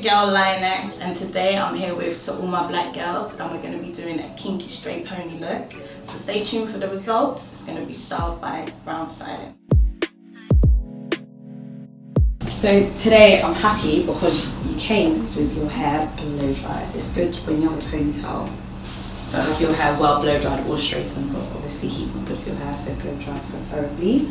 girl Lioness, and today I'm here with To All My Black Girls, and we're going to be doing a kinky straight pony look. So stay tuned for the results. It's going to be styled by Brown Styling. So today I'm happy because you came with your hair blow dried. It's good when you have a ponytail. So if your hair well blow dried or straightened, but obviously heat's not good for your hair, so blow dried preferably.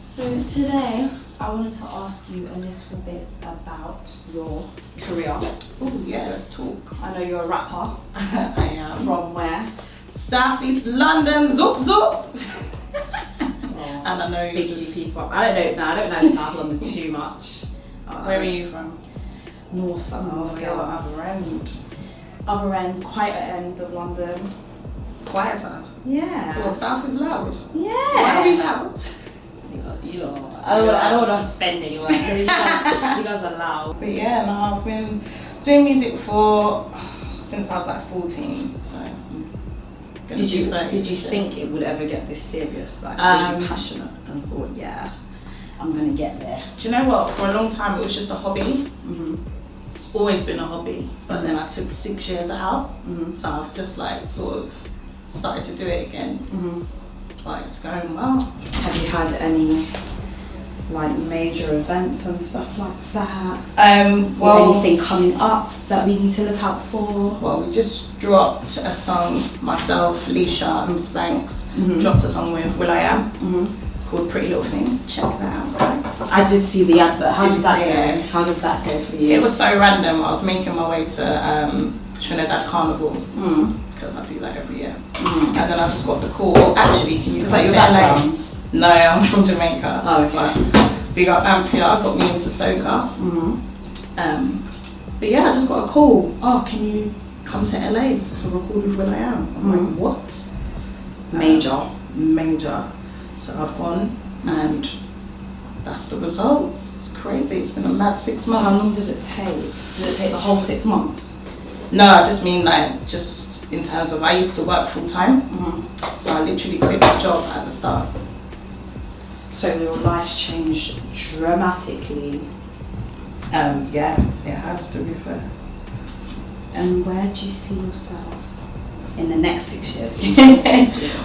So today I wanted to ask you a little bit about your career. Oh yeah, let's talk. I know you're a rapper. I am. From where? South East London, zoop zoop. Oh, and I know big people. I don't know South London too much. Where are you from? North. North girl, other end. Other end, quieter end of London. Quieter? Yeah. So what, South is loud? Yeah. Why are we loud? You know, I don't want to offend anyone. So you guys are loud. But yeah, no, I've been doing music since I was like 14. So did you think it would ever get this serious? Like, was you passionate and thought, yeah, I'm gonna get there? Do you know what? For a long time, it was just a hobby. Mm-hmm. It's always been a hobby, but then I took 6 years out, so I've just like sort of started to do it again. But it's going well. Have you had any like major events and stuff like that? Well, anything coming up that we need to look out for? Well, we just dropped a song, myself, Leisha and Miss Banks, dropped a song with Will.I.Am called Pretty Little Thing. Check that out, guys. I did see the advert. How did that go? How did that go for you? It was so random. I was making my way to Trinidad Carnival. Because I do that every year. And then I just got the call. Actually, can you come to LA? No, I'm from Jamaica. Oh, okay. But big up Ampia, got me into soca. But yeah, I just got a call. Oh, can you come to LA to record with Will.I.Am? I'm like, what? Major. So I've gone, and that's the results. It's crazy. It's been a mad 6 months. How long did it take? Did it take the whole 6 months? No, I just mean like in terms of I used to work full time, so I literally quit my job at the start. So your life changed dramatically. Yeah, it has to be fair. And where do you see yourself in the next 6 years?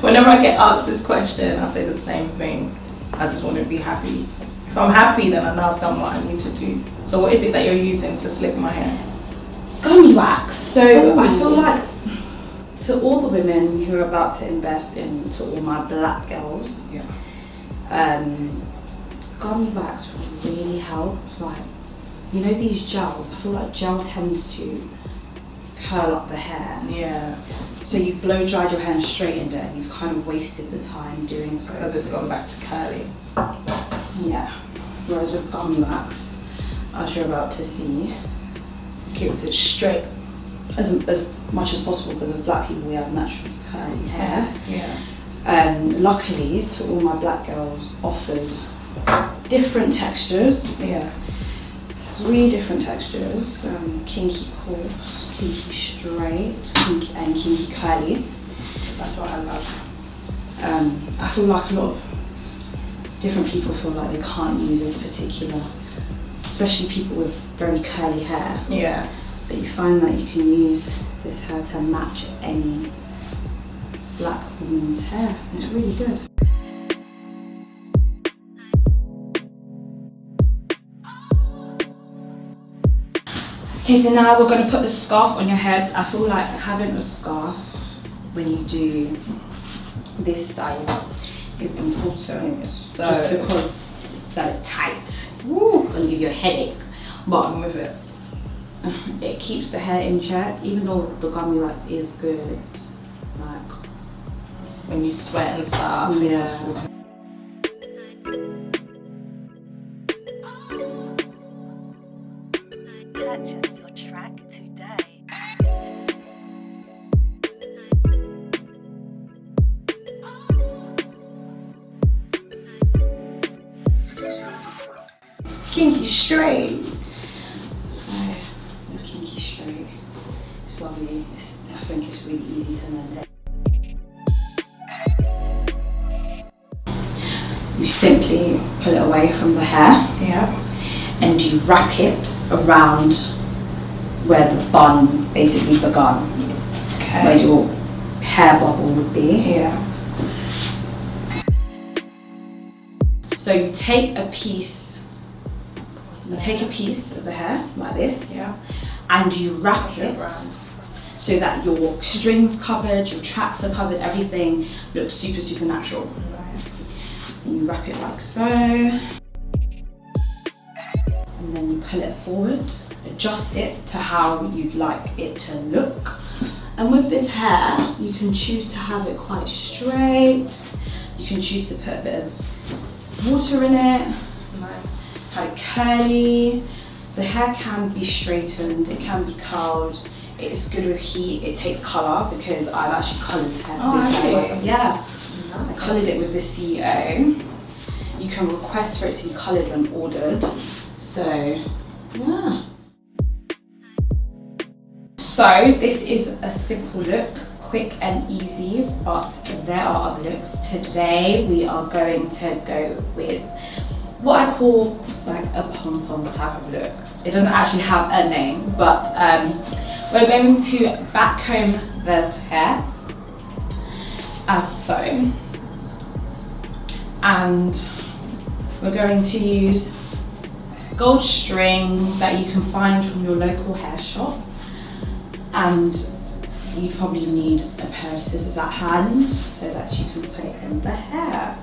Whenever I get asked this question, I say the same thing. I just want to be happy. If I'm happy, then I know I've done what I need to do. So what is it that you're using to slick my hair? Gummy wax. So I feel like to all the women who are about to invest in To All My Black Girls, gummy wax really helps. Like, you know these gels, I feel like gel tends to curl up the hair. Yeah. So you've blow dried your hair and straightened it, and you've kind of wasted the time doing so. Because it's gone back to curly. Yeah. Whereas with gummy wax, as you're about to see, Keeps it straight. As much as possible, because as black people we have naturally curly hair. Yeah. Luckily, To All My Black Girls offers different textures. Yeah. 3 different textures: kinky coarse, kinky straight, and kinky curly. That's what I love. I feel like a lot of different people feel like they can't use a particular, especially people with very curly hair. Yeah. But you find that you can use this hair to match any black woman's hair. It's really good. Okay, so now we're going to put the scarf on your head. I feel like having a scarf when you do this style is important. So just because that it's tight. Woo! Gonna give you a headache. But I'm with it. It keeps the hair in check, even though the gummy wax is good. Like when you sweat and stuff. Yeah. Purchase your track today. Kinky straight. So with kinky straight, it's lovely. I think it's really easy to maintain. You simply pull it away from the hair. Yeah. And you wrap it around where the bun basically begun, where your hair bubble would be. Yeah. So you take a piece of the hair like this, and you wrap it so that your strings covered, your tracks are covered, everything looks super, super natural. Nice. And you wrap it like so, and then you pull it forward, adjust it to how you'd like it to look. And with this hair, you can choose to have it quite straight, you can choose to put a bit of water in it, Nice. have it curly. The hair can be straightened, it can be curled. It's good with heat, it takes colour because I've actually coloured this hair myself. Yeah, I coloured it with the CEO. You can request for it to be coloured when ordered. So, yeah. So this is a simple look, quick and easy, but there are other looks. Today we are going to go with what I call like a pom-pom type of look. It doesn't actually have a name, but we're going to backcomb the hair as so, and we're going to use gold string that you can find from your local hair shop, and you probably need a pair of scissors at hand so that you can put it in the hair.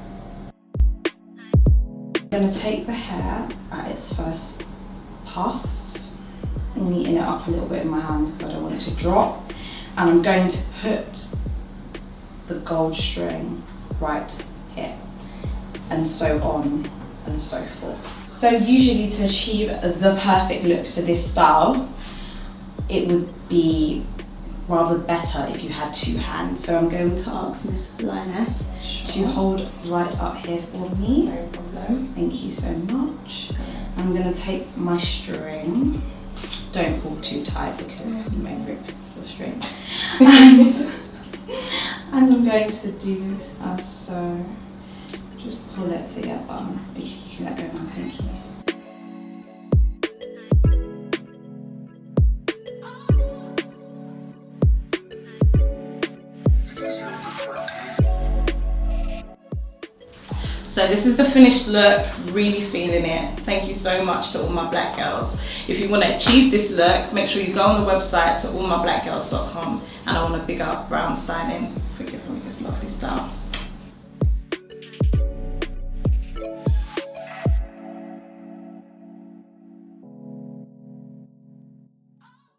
I'm going to take the hair at its first puff, neaten it up a little bit in my hands because I don't want it to drop, and I'm going to put the gold string right here, and so on and so forth. So usually to achieve the perfect look for this style, it would be rather better if you had two hands. So I'm going to ask Miss Lioness to hold right up here for me. No problem. Thank you so much. I'm going to take my string. Don't pull too tight because you may rip your string. And I'm going to do as so. Just pull it together. You can let go of my pinky. So this is the finished look, really feeling it. Thank you so much to all my black girls. If you want to achieve this look, make sure you go on the website to allmyblackgirls.com, and I want to big up Brown Styling for giving me this lovely style.